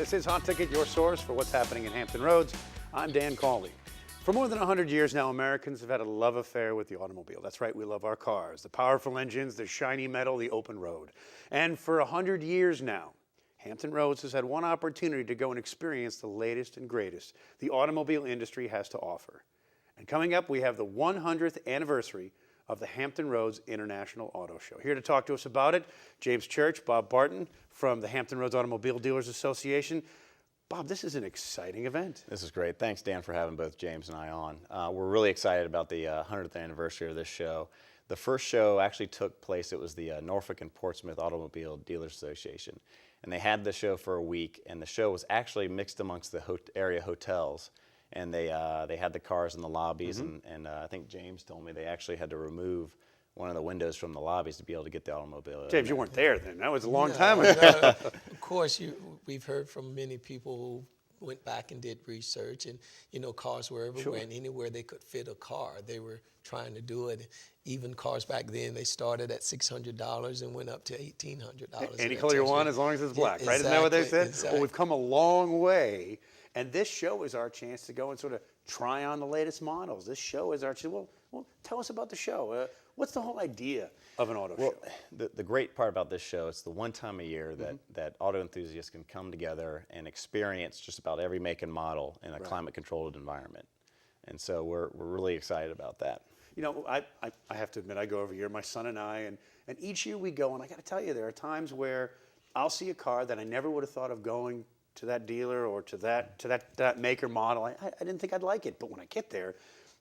This is Hot Ticket, your source for what's happening in Hampton Roads. I'm Dan Cawley. For more than 100 years now, Americans have had a love affair with the automobile. That's right, we love our cars, the powerful engines, the shiny metal, the open road. And for 100 years now, Hampton Roads has had one opportunity to go and experience the latest and greatest the automobile industry has to offer. And coming up, we have the 100th anniversary of the Hampton Roads International Auto Show. Here to talk to us about it, James Church, Bob Barton from the Hampton Roads Automobile Dealers Association. Bob, this is an exciting event. This is great. Thanks, Dan, for having both James and I on. We're really excited about the 100th anniversary of this show. The first show actually took place, it was the Norfolk and Portsmouth Automobile Dealers Association. And they had the show for a week, and the show was actually mixed amongst the area hotels. And they had the cars in the lobbies, and I think James told me they actually had to remove one of the windows from the lobbies to be able to get the automobile. James, you weren't there then. That was a long time ago. Of course, we've heard from many people who went back and did research, and cars were everywhere, and anywhere they could fit a car, they were trying to do it. Even cars back then, they started at $600 and went up to $1,800. Any color you want, as long as it's black, right? Isn't that what they said? Exactly. Well, we've come a long way, and this show is our chance to go and sort of try on the latest models. This show is our chance. Well, tell us about the show. What's the whole idea of an auto show? The great part about this show, it's the one time a year that auto enthusiasts can come together and experience just about every make and model in a climate-controlled environment. And so we're really excited about that. You know, I have to admit, I go every year, my son and I, and each year we go, and I got to tell you, there are times where I'll see a car that I never would have thought of going to that dealer or to that maker model. I didn't think I'd like it, but when I get there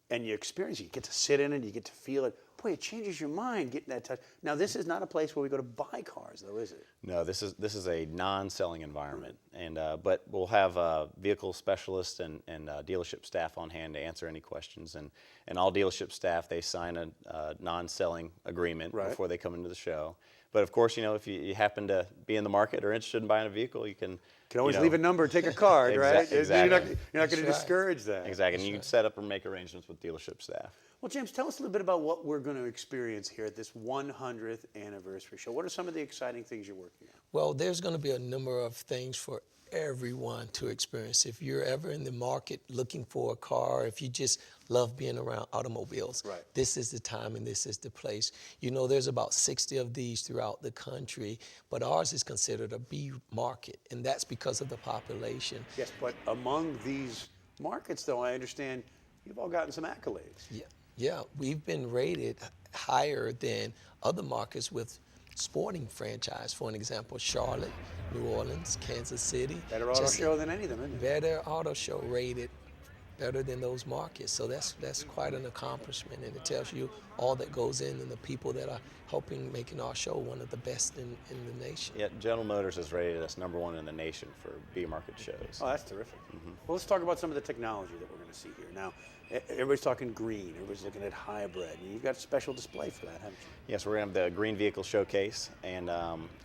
and you experience it, you get to sit in it, you get to feel it. Boy, it changes your mind getting that touch. Now, this is not a place where we go to buy cars, though, is it? No, this is a non-selling environment, and but we'll have vehicle specialists and dealership staff on hand to answer any questions. And all dealership staff, they sign a non-selling agreement before they come into the show. But of course, if you happen to be in the market or interested in buying a vehicle, you can always leave a number, take a card, right? Exactly. You're not going to discourage that. Exactly, and you can set up and make arrangements with dealership staff. Well, James, tell us a little bit about what we're going to experience here at this 100th anniversary show. What are some of the exciting things you're working on? Well, there's going to be a number of things for everyone to experience. If you're ever in the market looking for a car, if you just love being around automobiles, this is the time and this is the place. There's about 60 of these throughout the country, but ours is considered a B market, and that's because of the population. Yes, but among these markets, though, I understand you've all gotten some accolades. Yeah, we've been rated higher than other markets with sporting franchise. For an example, Charlotte, New Orleans, Kansas City. Better auto show than any of them, isn't it? Better auto show rated better than those markets. So that's quite an accomplishment, and it tells you all that goes in and the people that are helping making our show one of the best in the nation. Yeah, General Motors has rated us #1 in the nation for B market shows. Oh, that's terrific. Well, let's talk about some of the technology that we're going to see here. Now, everybody's talking green, everybody's looking at hybrid, and you've got a special display for that, haven't you? Yes, we're going to have the Green Vehicle Showcase, and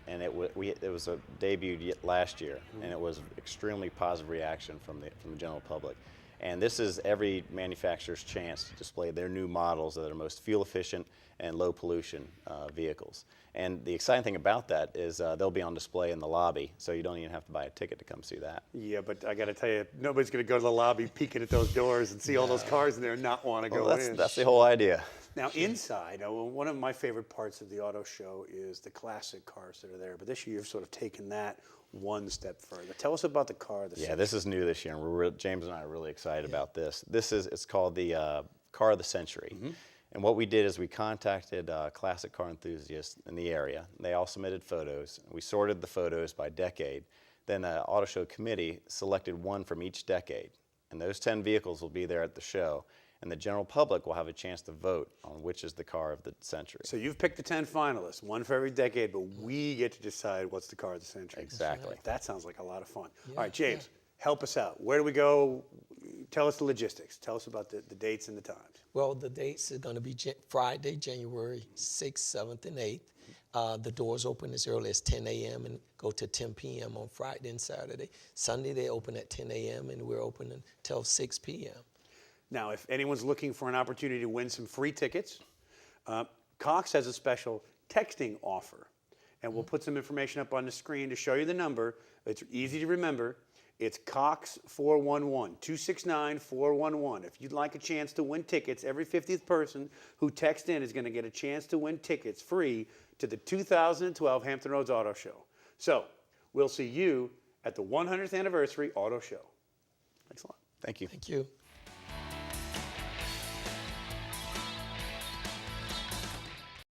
it was a debuted last year, and it was extremely positive reaction from the general public. And this is every manufacturer's chance to display their new models that are most fuel efficient and low pollution vehicles. And the exciting thing about that is they'll be on display in the lobby, so you don't even have to buy a ticket to come see that. Yeah, but I got to tell you, nobody's going to go to the lobby peeking at those doors and see all those cars in there and not want to go in. That's the whole idea. Now, inside, one of my favorite parts of the auto show is the classic cars that are there. But this year, you've sort of taken that one step further. Tell us about the car. This is new this year, and James and I are really excited about this. It's called the Car of the Century. And what we did is we contacted classic car enthusiasts in the area. They all submitted photos. We sorted the photos by decade. Then the auto show committee selected one from each decade. And those 10 vehicles will be there at the show. And the general public will have a chance to vote on which is the car of the century. So you've picked the 10 finalists, one for every decade, but we get to decide what's the car of the century. Exactly. That sounds like a lot of fun. All right, James, help us out. Where do we go? Tell us the logistics. Tell us about the dates and the times. Well, the dates are going to be Friday, January 6th, 7th, and 8th. The doors open as early as 10 a.m. and go to 10 p.m. on Friday and Saturday. Sunday, they open at 10 a.m. and we're open until 6 p.m. Now, if anyone's looking for an opportunity to win some free tickets, Cox has a special texting offer. and we'll put some information up on the screen to show you the number. It's easy to remember. It's Cox 411, 269-411. If you'd like a chance to win tickets, every 50th person who texts in is going to get a chance to win tickets free to the 2012 Hampton Roads Auto Show. So we'll see you at the 100th Anniversary Auto Show. Thanks a lot. Thank you. Thank you.